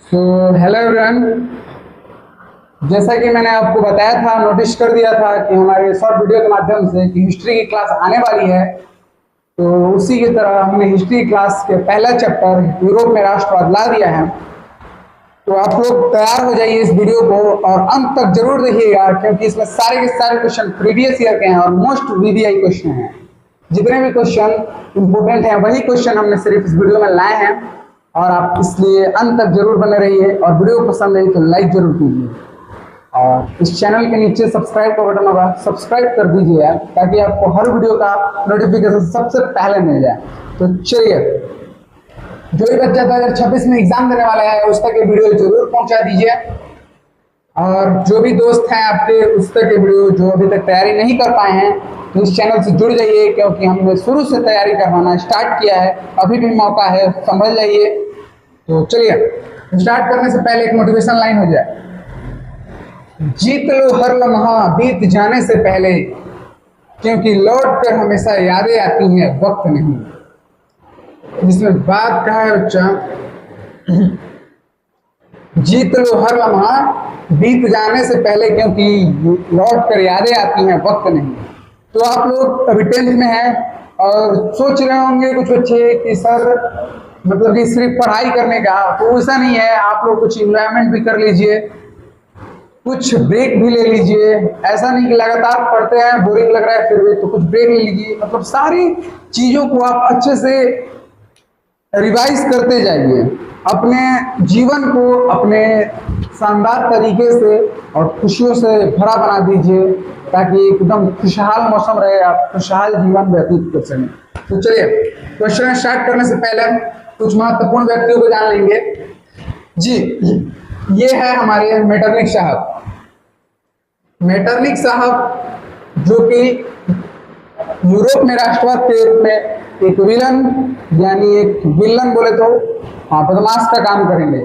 So hello everyone. जैसा कि मैंने आपको बताया था, नोटिस कर दिया था कि हमारे शॉर्ट वीडियो के माध्यम से कि हिस्ट्री की क्लास आने वाली है। तो उसी की तरह हमने हिस्ट्री क्लास के पहला चैप्टर यूरोप में राष्ट्रवाद ला दिया है। तो आप लोग तैयार हो जाइए इस वीडियो को और अंत तक जरूर देखिएगा, क्योंकि इसमें सारे के सारे क्वेश्चन प्रीवियस ईयर के हैं और मोस्ट वीवीआई क्वेश्चन हैं। जितने भी क्वेश्चन इंपोर्टेंट हैं वही क्वेश्चन हमने सिर्फ इस वीडियो में लाए हैं। और आप इसलिए अंत तक जरूर बने रहिए और वीडियो पसंद आई तो लाइक जरूर कीजिए और इस चैनल के नीचे सब्सक्राइब का बटन होगा, सब्सक्राइब कर दीजिए यार, ताकि आपको हर वीडियो का नोटिफिकेशन सबसे पहले मिल जाए। तो चलिए, जो भी बच्चा 2026 में एग्जाम देने वाला है उस तक ये वीडियो जरूर पहुंचा दीजिए। और जो भी दोस्त हैं आपके उस तक ये वीडियो जो अभी तक तैयारी नहीं कर पाए हैं तो इस चैनल से जुड़ जाइए, क्योंकि हमने शुरू से तैयारी करवाना स्टार्ट किया है। अभी भी मौका है, संभल जाइए। तो चलिए, स्टार्ट करने से पहले एक मोटिवेशन लाइन हो जाए। जीत लो हर लम्हा बीत जाने से पहले, क्योंकि लौट कर हमेशा यादें आती हैं वक्त नहीं। जिसमें बात कहा है बच्चा, जीत लो हर लम्हा बीत जाने से पहले, क्योंकि लौट कर यादें आती हैं वक्त नहीं। तो आप लोग अभी 10th में हैं और सोच रहे होंगे कुछ बच्चे कि सर मतलब कि सिर्फ पढ़ाई करने का, तो ऐसा नहीं है। आप लोग कुछ एंजॉयमेंट भी कर लीजिए, कुछ ब्रेक भी ले लीजिए। ऐसा नहीं कि लगातार पढ़ते हैं, बोरिंग लग रहा है फिर भी, तो कुछ ब्रेक ले लीजिए। मतलब सारी चीजों को आप अच्छे से रिवाइज करते जाइए, अपने जीवन को अपने शानदार तरीके से और खुशियों से भरा बना दीजिए, ताकि एकदम खुशहाल मौसम रहे, आप खुशहाल जीवन व्यतीत कर सकें। तो चलिए, क्वेश्चन स्टार्ट करने से पहले कुछ महत्वपूर्ण व्यक्तियों को जान लेंगे जी। ये है हमारे मेटरनिक साहब। मेटरनिक साहब जो कि यूरोप में राष्ट्रवाद के रूप में एक विलन, यानी एक विलन बोले तो बदमाश का काम करेंगे।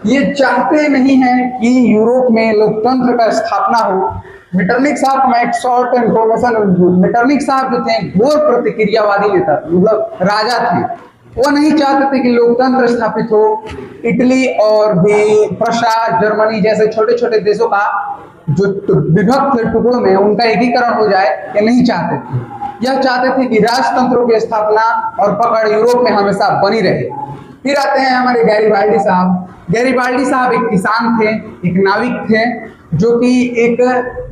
ये चाहते नहीं हैं कि यूरोप में लोकतंत्र का स्थापना हो। मेटरनिक साहब, मैं एक शॉर्ट इन्फॉर्मेशन, मेटरनिक साहब जो थे घोर प्रतिक्रियावादी नेता, मतलब राजा थे। वो नहीं चाहते थे कि लोकतंत्र स्थापित हो। इटली और भी प्रशा, जर्मनी जैसे छोटे छोटे देशों का जो विभक्त टुकड़ों में उनका एकीकरण हो जाए, ये नहीं चाहते थे। यह चाहते थे कि राजतंत्रों की स्थापना और पकड़ यूरोप में हमेशा बनी रहे। फिर आते हैं हमारे गैरीबाल्डी साहब। गैरीबाल्डी साहब एक किसान थे, एक नाविक थे, जो कि एक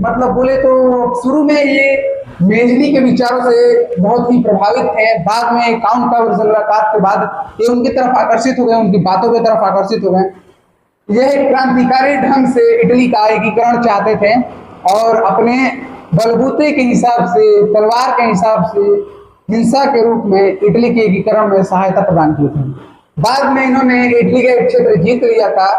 मतलब बोले तो शुरू में ये मेजनी के विचारों से बहुत ही प्रभावित थे। बाद में काउंट का मुलाकात के बाद ये उनकी तरफ आकर्षित हो गए, उनकी बातों की तरफ आकर्षित हो गए। यह एक क्रांतिकारी ढंग से इटली का एकीकरण चाहते थे और अपने बलबूते के हिसाब से, तलवार के हिसाब से, हिंसा के रूप में इटली के एकीकरण में सहायता प्रदान की थी। बाद में इन्होंने इटली का एक क्षेत्र जीत लिया था,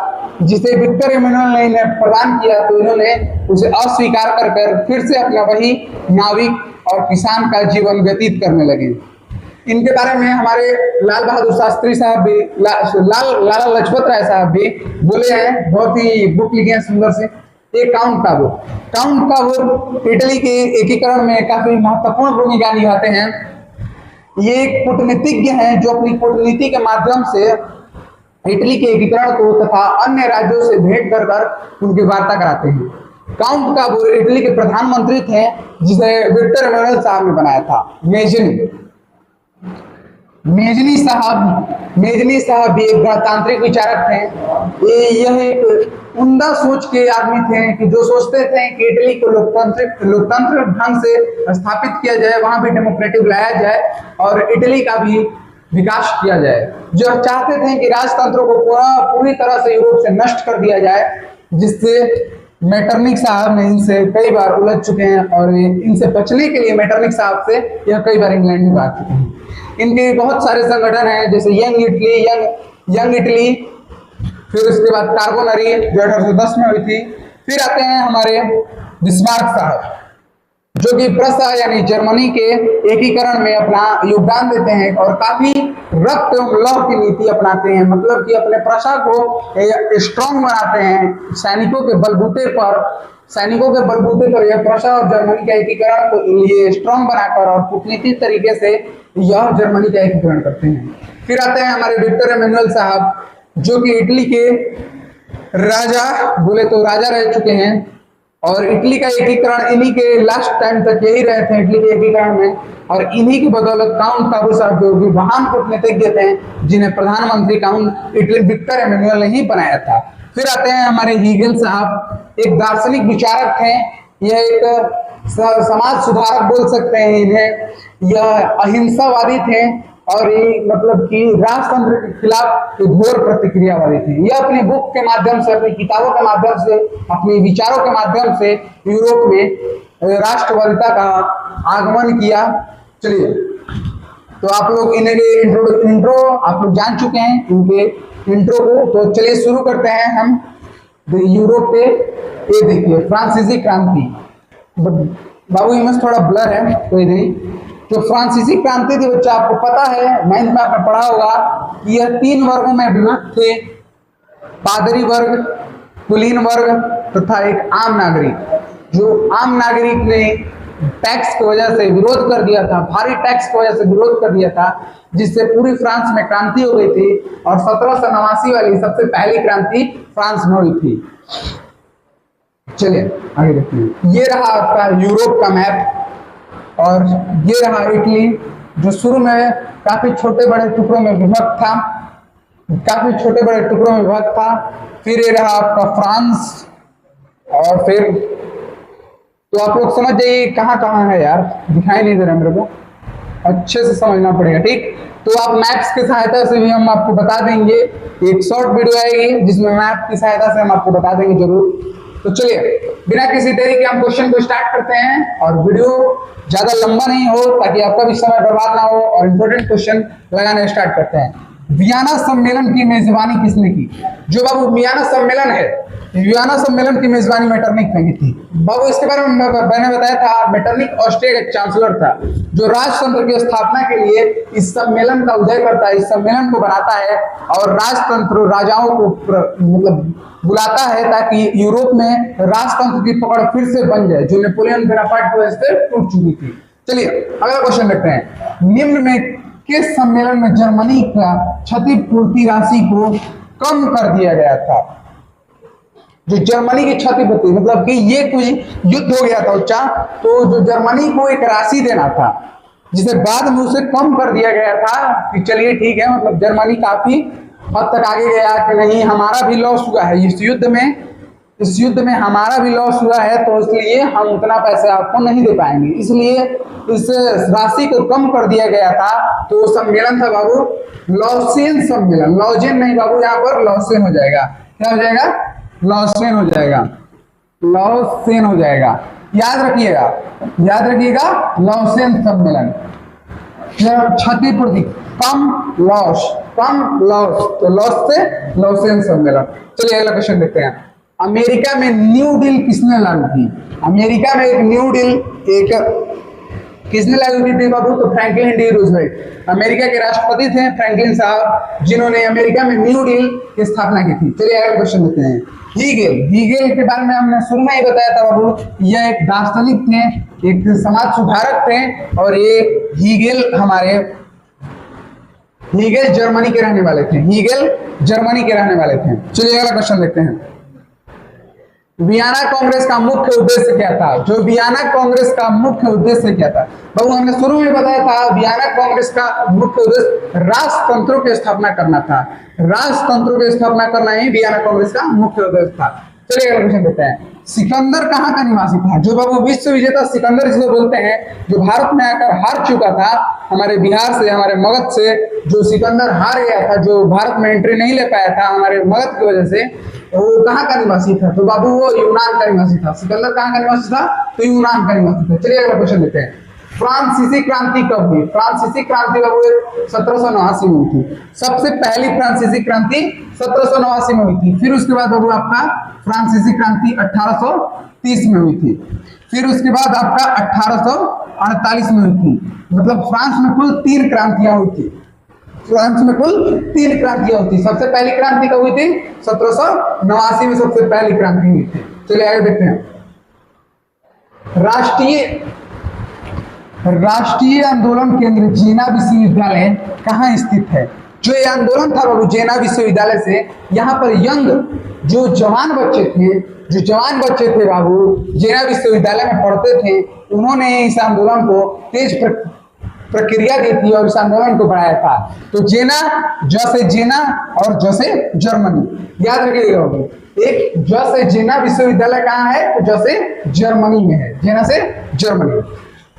जिसे विक्टर इमैनुअल ने इन्हें प्रदान किया, तो इन्होंने उसे अस्वीकार कर फिर से अपना वही नाविक और किसान का जीवन व्यतीत करने लगे। इनके बारे में हमारे लाल बहादुर शास्त्री साहब भी, लाला लजपत राय साहब भी बोले हैं, बहुत ही बुक लिखे हैं सुंदर से। एक काउंट काबूल इटली के एकीकरण में काफी महत्वपूर्ण भूमिका निभाते हैं। ये एक कूटनीतिज्ञ हैं जो अपनी कूटनीति के माध्यम से इटली के एकीकरण को तथा अन्य राज्यों से भेंट कर उनकी वार्ता कराते हैं। काउंट काबूल इटली के प्रधानमंत्री थे, जिसे विक्टर इमैनुअल साहब ने बनाया था। मेजनी साहब भी एक गणतांत्रिक विचारक थे। यह एक उम्दा सोच के आदमी थे कि जो सोचते थे कि इटली को लोकतंत्र ढंग से स्थापित किया जाए, वहां भी डेमोक्रेटिक लाया जाए और इटली का भी विकास किया जाए। जो चाहते थे कि राजतंत्रों को पूरी तरह से यूरोप से नष्ट कर दिया जाए, जिससे मेटरनिक साहब ने इनसे कई बार उलझ चुके हैं और इनसे बचने के लिए मेटरनिक साहब से यह कई बार इंग्लैंड में भाग चुके हैं। इनके बहुत सारे संगठन हैं, जैसे यंग इटली, फिर उसके बाद कार्बोनरी जो 1810 में हुई थी। फिर आते हैं हमारे बिस्मार्क साहब, जो कि प्रशा यानी जर्मनी के एकीकरण में अपना योगदान देते हैं और काफी रक्त एवं लौह की नीति अपनाते हैं। मतलब कि अपने प्रशा को स्ट्रॉन्ग बनाते हैं। सैनिकों के बलबूते पर यह प्रशा और जर्मनी का एकीकरण को लिए स्ट्रॉन्ग बनाकर और कूटनीतिक तरीके से यह जर्मनी का एकीकरण करते हैं। फिर आते हैं हमारे विक्टर इमैनुअल साहब, जो कि इटली के राजा, बोले तो राजा रह चुके हैं। और इटली का एकीकरण इन्हीं के लास्ट टाइम तक यही रहे थे, इटली के एकीकरण में। और इन्हीं की बदौलत काउंट काबू साहब जो भी महान कूटनीतिज्ञ थे, जिन्हें प्रधानमंत्री काउंट इटली विक्टर एमेनुअल ने ही बनाया था। फिर आते हैं हमारे हीगल साहब, एक दार्शनिक विचारक थे। यह एक समाज सुधारक बोल सकते हैं इन्हें। यह अहिंसावादी थे और ये मतलब कि राजतंत्र के खिलाफ घोर प्रतिक्रियावादी थे। यह अपनी बुक के माध्यम से, अपनी किताबों के माध्यम से, अपने विचारों के माध्यम से यूरोप में राष्ट्रवादिता का आगमन किया। चलिए, तो आप लोग इनके इंट्रो आप लोग जान चुके हैं, इनके इंट्रो को। तो चलिए शुरू करते हैं हम यूरोप पे। ये देखिए फ्रांसीसी क्रांति। बाबू इमेज थोड़ा ब्लर है, कोई नहीं। जो फ्रांसीसी क्रांति थी बच्चा, आपको पता है, 9th में आपने पढ़ा होगा कि यह 3 वर्गों में विभक्त थे। पादरी वर्ग, कुलीन वर्ग तथा एक आम नागरिक। जो आम नागरिक ने टैक्स की वजह से विरोध कर दिया था, भारी टैक्स की वजह से विरोध कर दिया था, जिससे पूरी फ्रांस में क्रांति हो गई थी। और 1789 वाली सबसे पहली क्रांति फ्रांस में हुई थी। चलिए आगे देखते हैं। ये रहा आपका यूरोप का मैप और ये रहा इटली, जो शुरू में काफी छोटे बड़े टुकड़ों में विभक्त था, काफी छोटे बड़े टुकड़ों में विभक्त था। फिर ये रहा आपका फ्रांस। और फिर तो आप लोग समझ जाइए कहाँ कहाँ है यार, दिखाई नहीं दे रहा मेरे को, अच्छे से समझना पड़ेगा, ठीक। तो आप मैप्स की सहायता से भी हम आपको बता देंगे। एक शॉर्ट वीडियो आएगी जिसमें मैप की सहायता से हम आपको बता देंगे जरूर। तो चलिए बिना किसी देरी के हम क्वेश्चन को स्टार्ट करते हैं और वीडियो ज्यादा लंबा नहीं हो ताकि आपका भी समय बर्बाद ना हो, और इंपॉर्टेंट क्वेश्चन लगाना स्टार्ट करते हैं। वियना सम्मेलन की मेजबानी किसने की? जो बाबू वियना सम्मेलन है, वियना सम्मेलन की मेजबानी मेटरनिख ने की थी। बाबू इसके बारे में मैंने बताया था, मेटरनिख ऑस्ट्रिया का चांसलर था, जो राजतंत्र की स्थापना के लिए इस सम्मेलन का उदय करता है, इस सम्मेलन को बनाता है और राजतंत्र राजाओं को मतलब बुलाता है ताकि यूरोप में राजतंत्र की पकड़ फिर से बन जाए, जो नेपोलियन बोनापार्ट की वजह से टूट चुकी थी। चलिए अगला क्वेश्चन देखते हैं। निम्न में किस सम्मेलन में जर्मनी का क्षतिपूर्ति राशि को कम कर दिया गया था? जो जर्मनी की क्षतिपूर्ति मतलब कि ये कोई युद्ध हो गया था उच्चा, तो जो जर्मनी को एक राशि देना था, जिसे बाद में उसे कम कर दिया गया था कि चलिए ठीक है, मतलब जर्मनी काफी हद तक आगे गया कि नहीं हमारा भी लॉस हुआ है इस युद्ध में हमारा भी लॉस हुआ है, तो इसलिए हम उतना पैसे आपको नहीं दे पाएंगे, इसलिए इस राशि को कम कर दिया गया था। तो सम्मेलन था बाबू लॉसेन सम्मेलन। लॉजेन नहीं बाबू, यहाँ पर लॉसेन हो जाएगा। क्या हो जाएगा? लॉसेन हो जाएगा, लॉसेन हो जाएगा। याद रखिएगा लॉसेन सम्मेलन। क्षतिपूर्ति कम लॉस, तो लॉस से लॉसेन सम्मेलन। चलिए अगला क्वेश्चन देखते हैं। अमेरिका में न्यू डील किसने लागू की? अमेरिका में एक न्यू डील किसने लागू की थी बाबू? तो फ्रैंकलिन डी रूजवेल्ट, अमेरिका के राष्ट्रपति थे फ्रैंकलिन साहब, जिन्होंने अमेरिका में न्यू डील की स्थापना की थी। चलिए अगला क्वेश्चन देखते हैं। हीगेल के बारे में हमने शुरू में ही बताया था बाबू, यह एक दार्शनिक थे, एक समाज सुधारक थे, और ये हीगेल जर्मनी के रहने वाले थे। चलिए अगला क्वेश्चन देखते हैं। वियना कांग्रेस का मुख्य उद्देश्य क्या था? जो वियना कांग्रेस का मुख्य उद्देश्य क्या था बाबू? हमने शुरू में बताया था वियना कांग्रेस का मुख्य उद्देश्य राजतंत्रों की स्थापना करना था। राजतंत्रों की स्थापना करना ही वियना कांग्रेस का मुख्य उद्देश्य था। चलिए अगला क्वेश्चन देखते हैं। सिकंदर कहाँ का निवासी था? जो बाबू विश्व विजेता सिकंदर जिसे बोलते हैं, जो भारत में आकर हार चुका था, हमारे बिहार से, हमारे मगध से जो सिकंदर हार गया था, जो भारत में एंट्री नहीं ले पाया था हमारे मगध की वजह से, वो कहाँ का निवासी था? तो बाबू वो यूनान का निवासी था। सिकंदर कहाँ का निवासी था? तो यूनान का निवासी था। चलिए अगला क्वेश्चन देखते हैं। फ्रांसीसी क्रांति कब हुई? फ्रांसीसी क्रांति बाबू 1789 में हुई थी। सबसे पहली फ्रांसीसी क्रांति 1789 में हुई थी। फिर उसके बाद बाबू आपका फ्रांसीसी क्रांति 1830 में हुई थी। फिर उसके बाद आपका 1848 में हुई थी। मतलब फ्रांस में कुल 3 क्रांतियां हुई थी। सबसे पहली क्रांति कब हुई थी? 1789 में सबसे पहली क्रांति हुई थी। चलिए आगे देखते हैं। राष्ट्रीय आंदोलन केंद्र जीना विश्वविद्यालय कहाँ स्थित है? जो ये आंदोलन था बाबू जेना विश्वविद्यालय से, यहाँ पर यंग जो जवान बच्चे थे बाबू, जेना विश्वविद्यालय में पढ़ते थे, उन्होंने इस आंदोलन को तेज प्रक्रिया दी थी और इस आंदोलन को बढ़ाया था। तो जेना, जैसे जेना और जैसे जर्मनी, याद रखिएगा बाबू। एक जैसे जेना विश्वविद्यालय कहाँ है? तो जैसे जर्मनी में है, जेना से जर्मनी।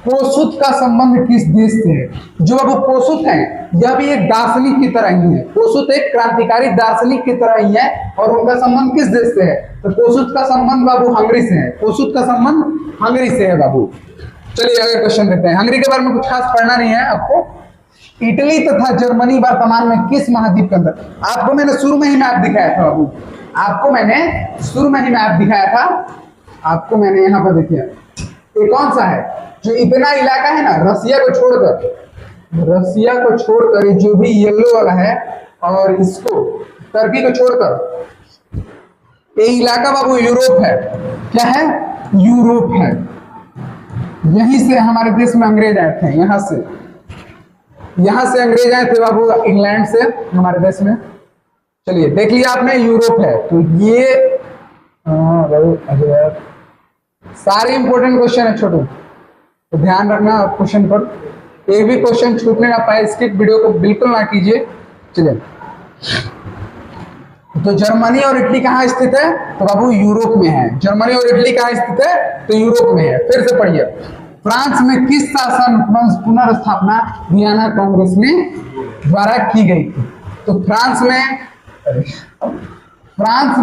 कोसुत का संबंध किस देश से है? जो बाबू कोसुत है, यह भी एक दार्शनिक की तरह ही है। कोसुत एक क्रांतिकारी दार्शनिक की तरह ही है और उनका संबंध किस देश से है? तो कोसुत का संबंध बाबू हंगरी से है। कोसुत का संबंध हंगरी से है बाबू। चलिए अगले क्वेश्चन देखते हैं। हंगरी के बारे में कुछ खास पढ़ना नहीं है आपको। इटली तथा जर्मनी वर्तमान में किस महाद्वीप के अंदर? आपको मैंने शुरू में ही मैप दिखाया था बाबू, आपको मैंने शुरू में ही मैप दिखाया था। आपको मैंने यहाँ पर देखिए, ये कौन सा है? जो इतना इलाका है ना, रसिया को छोड़कर जो भी येलो वाला है और इसको टर्की को छोड़कर ये इलाका बाबू यूरोप है। क्या है? यूरोप है। यहीं से हमारे देश में अंग्रेज आए थे, यहाँ से अंग्रेज आए थे बाबू, इंग्लैंड से हमारे देश में। चलिए देख लिया आपने, यूरोप है। तो ये सारे इंपॉर्टेंट क्वेश्चन है छोटू, तो ध्यान रखना क्वेश्चन पर, एक भी क्वेश्चन छूटने ना पाए। स्किप वीडियो को बिल्कुल ना कीजिए। चलिए, तो जर्मनी और इटली कहाँ स्थित है? तो बाबू यूरोप में है। जर्मनी और इटली कहाँ स्थित है? तो यूरोप में है। फिर से पढ़िए, फ्रांस में किस शासन पुनर्स्थापना वियना कांग्रेस में द्वारा की गई थी? तो फ्रांस में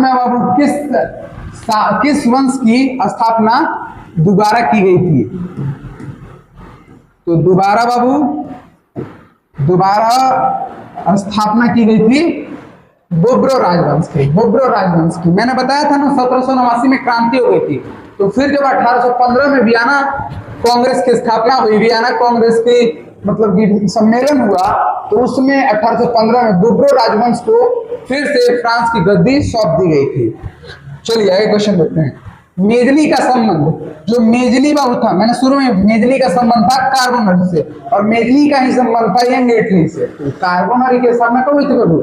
बाबू किस वंश की स्थापना दोबारा की गई थी? तो दोबारा स्थापना की गई थी बोब्रो राजवंश की। मैंने बताया था ना 1789 में क्रांति हो गई थी। तो फिर जब 1815 में वियना कांग्रेस की स्थापना हुई, वियना कांग्रेस की मतलब कि सम्मेलन हुआ, तो उसमें 1815 में बोब्रो राजवंश को फिर से फ्रांस की गद्दी सौंप दी गई थी। चलिए आगे क्वेश्चन देखते हैं। मेजनी का संबंध, जो मेजनी बाबू था, मैंने शुरू में मेजनी का संबंध था कार्बोनरी से, और मेजनी का ही संबंध था यंग इटली से। तो कार्बोनरी की स्थापना कब हुई थी बाबू?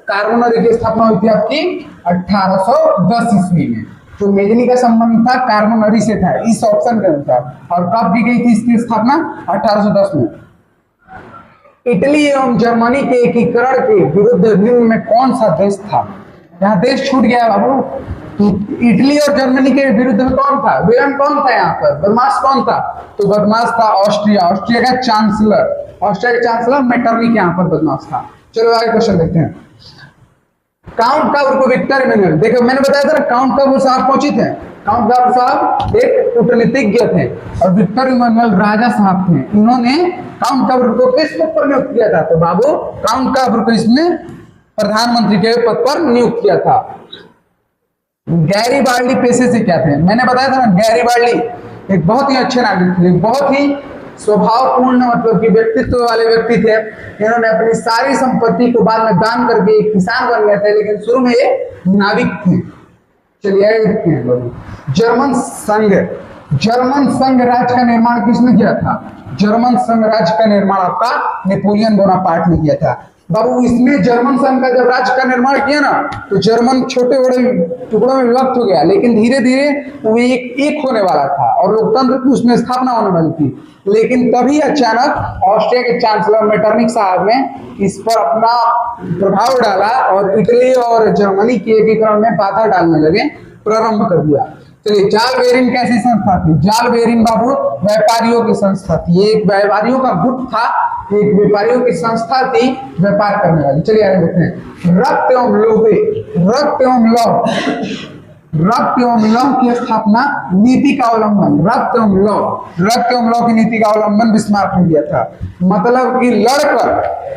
कार्बोनरी की स्थापना हुई थी आपकी 1810 ईस्वी में। तो मेजनी का संबंध था कार्बोनरी से था इस ऑप्शन के अनुसार। और कब की गई थी इसकी स्थापना? 1810 में। इटली एवं जर्मनी के एकीकरण के विरुद्ध निम्न में कौन सा देश था? यहाँ देश छूट गया बाबू। तो इटली और जर्मनी के विरुद्ध में कौन था? विलन कौन था यहाँ पर? बदमाश कौन था? तो बदमाश था ऑस्ट्रिया का चांसलर मेटरनिक यहाँ पर बदमाश था। चलो आगे क्वेश्चन देखते हैं। काउंट काबूर को विक्टर इमैनुअल, देखो मैंने बताया था ना, काउंट काबूर साहब कौन थे? काउंट काबूर साहब एक कूटनीतिज्ञ थे और विक्टर इमैनुअल राजा साहब थे। इन्होंने काउंट काबूर को किस पद पर नियुक्त किया था? तो बाबू काउंट काबूर को इसमें प्रधानमंत्री के पद पर नियुक्त किया था। गैरीबाल्डी पेशे से क्या थे? मैंने बताया था ना, गैरीबाल्डी एक बहुत ही अच्छे नागरिक थे, बहुत ही स्वभावपूर्ण मतलब कि व्यक्तित्व वाले व्यक्ति थे। इन्होंने अपनी सारी संपत्ति को बाद में दान करके एक किसान बन गए थे, लेकिन शुरू में ये नाविक थे। चलिए देखते हैं। जर्मन संघ राज्य का निर्माण किसने किया था? जर्मन संघ राज्य का निर्माण आपका नेपोलियन बोनापार्ट ने किया था। बाबू इसमें जर्मन संघ का जब राज्य का निर्माण किया ना, तो जर्मन छोटे बड़े टुकड़ों में विभक्त हो गया, लेकिन धीरे धीरे वो एक होने वाला था और लोकतंत्र की उसमें स्थापना होने वाली थी। लेकिन तभी अचानक ऑस्ट्रिया के चांसलर मेटरनिक साहब ने इस पर अपना प्रभाव डाला और इटली और जर्मनी के एकीकरण में बाधा डालने लगे, प्रारंभ कर दिया। चलिए, जाल बेरिन कैसी संस्था थी? जाल बेरिन बाबू व्यापारियों की संस्था थी। एक व्यापारियों का गुट था, एक व्यापारियों की संस्था थी व्यापार करने वाली। चलिए आगे देखते हैं। रक्त एवं लौह की स्थापना, नीति का अवलंबन, रक्त एवं लौह की नीति का अवलंबन बिस्मार्क ने किया था। मतलब कि लड़कर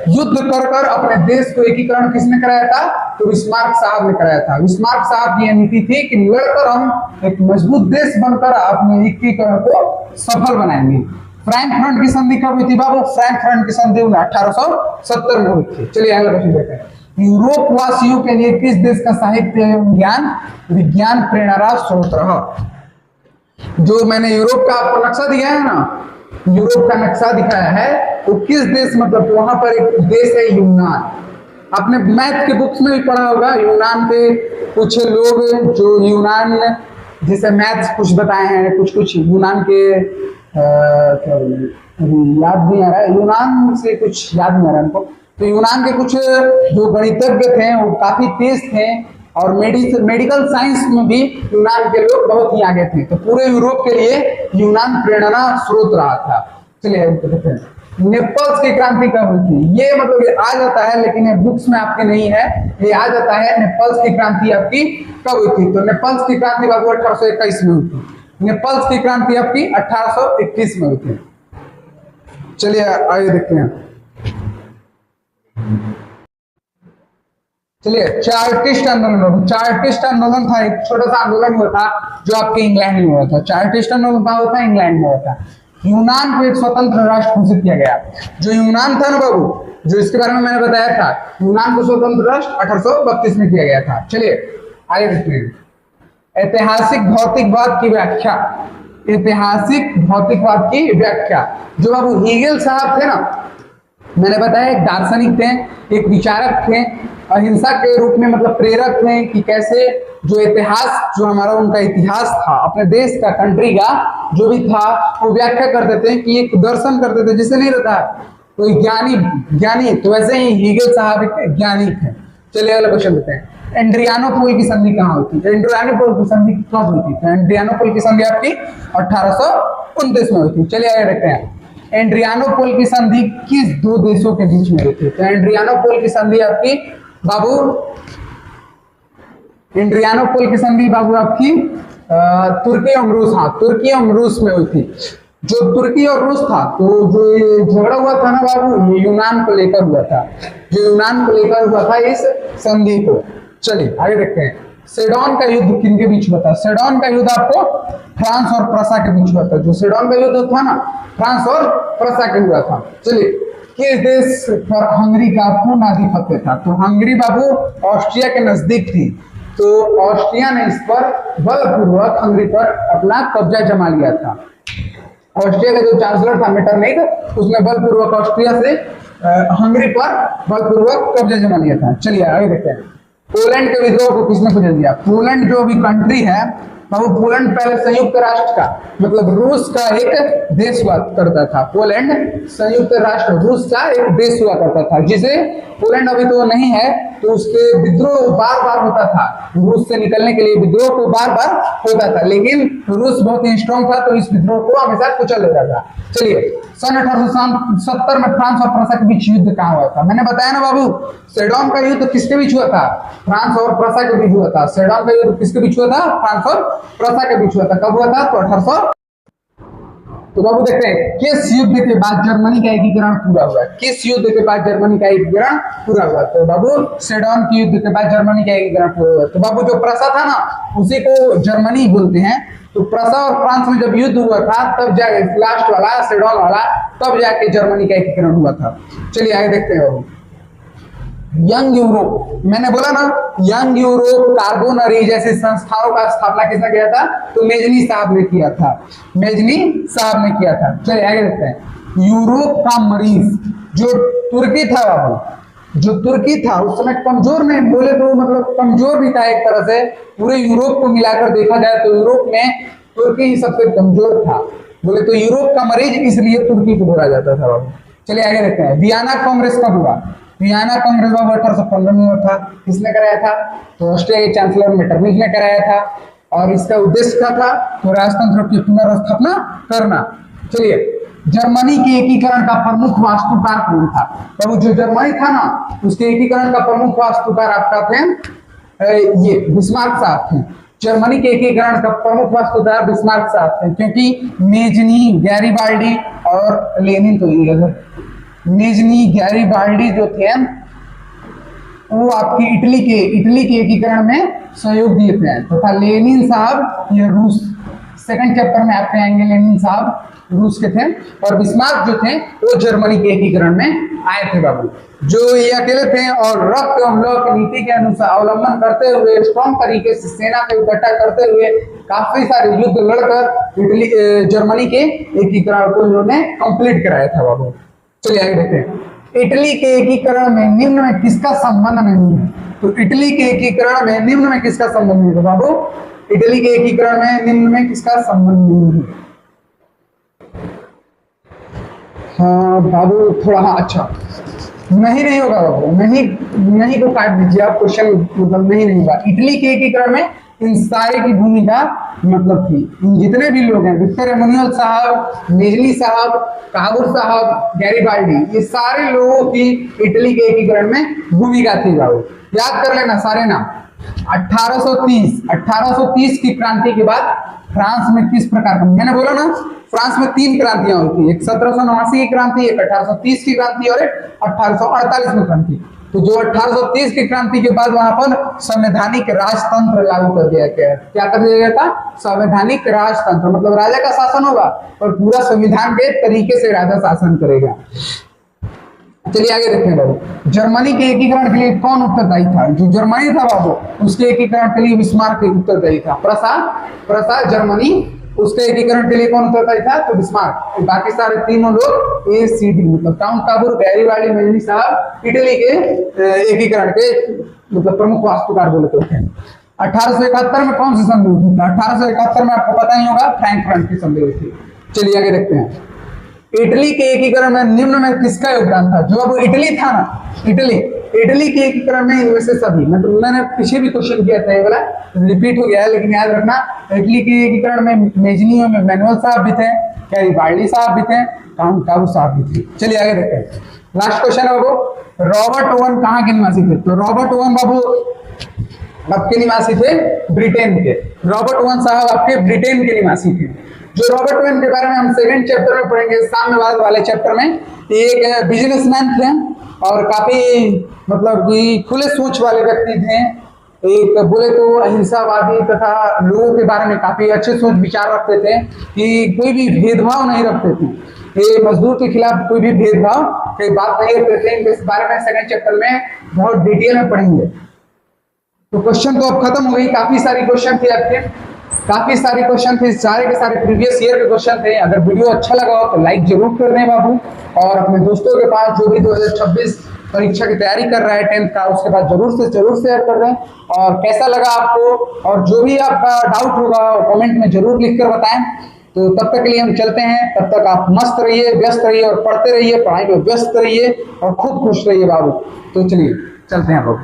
युद्ध कर अपने देश को एकीकरण किसने कराया था? तो बिस्मार्क साहब ने कराया था। बिस्मार्क साहब की यह नीति थी कि लड़कर हम एक मजबूत देश बनकर अपने एकीकरण को सफल बनाएंगे। फ्रैंकफर्ट की संधि कब हुई थी बाबू? फ्रैंकफर्ट की संधि 1870 में हुई थी। चलिए आगे क्वेश्चन देखते हैं। यूरोप वासियों के लिए किस देश का साहित्य एवं विज्ञान प्रेरणा रहा स्रोत रहा? जो मैंने यूरोप का आपको नक्शा दिया है ना, यूरोप का नक्शा दिखाया है, तो किस देश मतलब वहां पर एक देश है यूनान। आपने मैथ के बुक्स में भी पढ़ा होगा, यूनान के कुछ लोग जो यूनान जैसे मैथ्स कुछ बताए हैं, कुछ कुछ यूनान के क्या बोले, याद नहीं आ रहा है, यूनान से कुछ याद नहीं आ रहा है हमको। तो यूनान के कुछ जो गणितज्ञ थे वो काफी तेज थे, और मेडिकल साइंस में भी यूनान के लोग बहुत ही आगे थे। तो पूरे यूरोप के लिए यूनान प्रेरणा स्रोत रहा था। चलिए देखते हैं नेपल्स की क्रांति कब हुई थी। ये मतलब ये आ जाता है, लेकिन ये बुक्स में आपके नहीं है, ये आ जाता है नेपल्स की क्रांति आपकी कब हुई थी। तो नेपल्स की क्रांति बाबू 1821 में हुई थी। नेपल्स की क्रांति आपकी 1821 में हुई थी। चलिए आगे देखते हैं। चलिए चार्टिस्ट आंदोलन। चार्टिस्ट आंदोलन था एक छोटा सा आंदोलन हुआ था जो आपके इंग्लैंड में हुआ था। चार्टिस्ट आंदोलन कहाँ हुआ था? इंग्लैंड में हुआ था। यूनान को एक स्वतंत्र राष्ट्र घोषित किया गया। जो यूनान था ना बाबू, जो इसके बारे में मैंने बताया था, यूनान को स्वतंत्र राष्ट्र 1832 में किया गया था। चलिए आगे देखते हैं। ऐतिहासिक भौतिकवाद की व्याख्या। ऐतिहासिक भौतिकवाद की व्याख्या। जो बाबू हीगल साहब थे ना, मैंने बताया एक दार्शनिक थे, एक विचारक थे, अहिंसा के रूप में मतलब प्रेरक थे कि कैसे जो इतिहास जो हमारा उनका इतिहास था अपने देश का, कंट्री का जो भी था, वो व्याख्या करते थे कि एक दर्शन करते थे, जिसे नहीं रहता कोई ज्ञानी तो वैसे ही हीगल साहब एक ज्ञानी थे। चलिए अगला क्वेश्चन देते हैं। एड्रियानोपोल की संधि कहाँ हुई थी? एड्रियानोपोल की संधि कब हुई थी? तो एड्रियानोपोल की संधि आपकी 1829 में हुई थी। चलिए आगे देखते हैं। एड्रियानोपोल की संधि किस दो देशों के बीच में हुई थी? तो एड्रियानोपोल की संधि आपकी बाबू, एड्रियानोपोल की संधि बाबू आपकी तुर्की और रूस, हाँ तुर्की और रूस में हुई थी। जो तुर्की और रूस था, तो जो ये झगड़ा हुआ था ना बाबू, ये यूनान को लेकर हुआ था। जो यूनान को लेकर हुआ था इस संधि को। चलिए आगे देखते हैं। सेडोन का युद्ध किनके बीच हुआ था? सेडोन का युद्ध आपको फ्रांस और प्रसा के बीच हुआ था। जो सेडोन का युद्ध था ना, फ्रांस और प्रसा के हुआ था। चलिए किस देश पर हंगरी का पूर्ण आधिपत्य था? तो हंगरी बाबू ऑस्ट्रिया के नजदीक थी, तो ऑस्ट्रिया ने इस पर बलपूर्वक हंगरी पर अपना कब्जा जमा लिया था। ऑस्ट्रिया का जो चांसलर था मेटरनिख, उसने बलपूर्वक ऑस्ट्रिया से हंगरी पर बलपूर्वक कब्जा जमा लिया था। चलिए आगे देखते हैं। पोलैंड के विद्रोह को किसने कुचल दिया? पोलैंड जो अभी कंट्री है, वो पोलैंड पहले संयुक्त राष्ट्र का मतलब रूस का एक देश हुआ करता था। पोलैंड संयुक्त राष्ट्र रूस का एक देश हुआ करता था, जिसे पोलैंड अभी तो नहीं है, तो उसके विद्रोह बार बार होता था। रूस से निकलने के लिए विद्रोह को बार बार होता था, लेकिन रूस बहुत ही स्ट्रॉन्ग था, तो इस विद्रोह को हमेशा कुचल लेता था। चलिए सन 1870 में फ्रांस और प्रसा के बीच युद्ध कहाँ हुआ था? मैंने बताया ना बाबू, सेडोन का युद्ध किसके बीच हुआ था? फ्रांस और प्रसा के बीच हुआ था। सेडोन का युद्ध किसके बीच हुआ था? फ्रांस और प्रसा के बीच हुआ था। कब हुआ था? तो 1800। तो बाबू देखते हैं किस युद्ध के बाद जर्मनी का एकीकरण पूरा हुआ? किस युद्ध के बाद जर्मनी का एकीकरण पूरा हुआ? तो बाबू सेडोन के युद्ध के बाद जर्मनी का एकीकरण पूरा हुआ। तो बाबू जो प्रसा था ना, उसी को जर्मनी बोलते हैं। तो प्रसा और फ्रांस में जब युद्ध हुआ था, तब जाके लास्ट वाला सेडोन वाला, तब जाके जर्मनी का एकीकरण हुआ था। चलिए आगे देखते हैं बाबू। यंग यूरोप, मैंने बोला ना यंग यूरोप कार्बोनरी जैसे संस्थाओं का स्थापना किसने किया था? तो मेजनी साहब ने किया था। मेजनी साहब ने किया था। चलिए आगे देखते हैं। यूरोप का मरीज जो तुर्की था बाबू, जो तुर्की था उस समय कमजोर नहीं, बोले तो मतलब कमजोर भी था एक तरह से। पूरे यूरोप को मिलाकर देखा जाए तो यूरोप में तुर्की ही सबसे कमजोर था। बोले तो यूरोप का मरीज इसलिए तुर्की को बोला जाता था बाबू। चलिए आगे देखते हैं। वियना कांग्रेस कब हुआ? वियना कांग्रेस बाबू 1815 में हुआ था। किसने कराया था? तो ऑस्ट्रिया के चांसलर मेटरनिख ने कराया था, और इसका उद्देश्य क्या था? तो राजतंत्र की पुनर्स्थापना करना। चलिए जर्मनी के एकीकरण का प्रमुख वास्तुकार कौन था? तो जो जर्मनी था ना, उसके एकीकरण का प्रमुख वास्तुकार आपका थे ये बिस्मार्क साहब थे। जर्मनी के एकीकरण का प्रमुख वास्तुकार बिस्मार्क साहब थे, क्योंकि मेजनी, गैरीबाल्डी और लेनिन, तो मेजनी गैरीबाल्डी जो थे वो आपकी इटली के एकीकरण में सहयोग दिए थे। तथा लेनिन साहब ये रूस, सेकंड चैप्टर में आपके आएंगे, लेनिन साहब रूस के थे, और बिस्मार्क जो थे वो जर्मनी के एकीकरण में आए थे बाबू। जो ये अकेले थे और रक्त एवं लौ की नीति के अनुसार अवलंबन करते हुए स्ट्रॉन्ग तरीके से सेना को इकट्ठा करते हुए काफी सारे युद्ध लड़कर जर्मनी के एकीकरण को इन्होंने कंप्लीट कराया था बाबू। चलिए आगे देखते हैं। इटली के एकीकरण में निम्न में किसका संबंध नहीं है? तो इटली के एकीकरण में निम्न में किसका संबंध नहीं है? तो बाबू इटली के एकीकरण में निम्न में किसका संबंध नहीं है? हाँ बाबू थोड़ा, हाँ अच्छा नहीं होगा बाबू, नहीं को काट दीजिए आप, क्वेश्चन मतलब नहीं होगा। इटली के एकीकरण में इन सारे की भूमिका मतलब थी, इन जितने भी लोग हैं, विक्टर एमैनुअल साहब, मेजली साहब, काबूर साहब, गैरिबाल्डी, ये सारे लोगों की इटली के एकीकरण में भूमिका थी बाबू। याद कर लेना सारे नाम। 1830 की क्रांति के बाद फ्रांस में किस प्रकार का, मैंने बोला ना फ्रांस में 3 क्रांतियां हुई थी, एक 1789 की क्रांति, एक 1830 की क्रांति और एक 1848 में क्रांति। तो जो 1830 की क्रांति के बाद वहां पर संवैधानिक राजतंत्र लागू कर दिया गया। क्या कर दिया गया था? संवैधानिक राजतंत्र, मतलब राजा का शासन होगा और पूरा संविधान के तरीके से राजा शासन करेगा। चलिए आगे देखते हैं बाबू। जर्मनी के एकीकरण के लिए कौन उत्तरदायी था? जो जर्मनी था बाबू उसके एकीकरण के लिए बिस्मार्क उत्तरदायी था। प्रसा जर्मनी, उसके एकीकरण के लिए कौन उत्तरदायी था? तो बिस्मार्क। बाकी सारे तीनों लोग ए सी डी, मतलब काउंट काबूर, गैरिबाल्डी, मेजली साहब इटली के एकीकरण के मतलब प्रमुख वास्तुकार बोले तो थे। 1871 में कौन सी संधि हुई थी? 1871 में आपको पता ही होगा, फ्रैंकफर्ट की संधि हुई थी। चलिए आगे देखते हैं। इटली के एकीकरण में निम्न में किसका योगदान था? जो अब इटली था ना, इटली के एकीकरण में इनमें से सभी, मतलब मैंने पीछे भी क्वेश्चन किया था, ये वाला रिपीट हो गया है, लेकिन याद रखना इटली के एकीकरण में मेजनी में मैनुअल साहब भी थे, गैरिबाल्डी साहब भी थे, काउंट काबू साहब भी थे। चलिए आगे देखते हैं। लास्ट क्वेश्चन है बाबू, रॉबर्ट ओवन कहाँ के निवासी थे? तो रॉबर्ट ओवन बाबू आपके निवासी थे ब्रिटेन के। रॉबर्ट ओवन साहब आपके ब्रिटेन के निवासी थे। जो रॉबर्ट ओवन के बारे में हम 7th चैप्टर में पढ़ेंगे, साम्यवाद वाले चैप्टर में, एक बिजनेसमैन थे और काफी मतलब कि खुले सोच वाले व्यक्ति थे। एक बोले तो अहिंसावादी तथा लोगों के बारे में काफी अच्छे सोच विचार रखते थे कि कोई भी भेदभाव नहीं रखते थे, ये मजदूर के खिलाफ कोई भी भेदभाव की बात नहीं रखते थे। इस बारे में 2nd चैप्टर में बहुत डिटेल में पढ़ेंगे। तो क्वेश्चन तो अब खत्म हो गई, काफी सारी क्वेश्चन थे आपके, काफी सारे क्वेश्चन थे, सारे के सारे प्रीवियस ईयर के क्वेश्चन थे। अगर वीडियो अच्छा लगा हो तो लाइक जरूर कर दें बाबू, और अपने दोस्तों के पास जो भी 2026 परीक्षा की तैयारी कर रहा है 10th का, उसके पास जरूर से शेयर कर दें। और कैसा लगा आपको, और जो भी आपका डाउट होगा कमेंट में जरूर लिख कर बताएं। तो तब तक के लिए हम चलते हैं, तब तक आप मस्त रहिए, व्यस्त रहिए और पढ़ते रहिए, पढ़ाई में व्यस्त रहिए और खूब खुश रहिए बाबू। तो चलिए चलते हैं बाबू।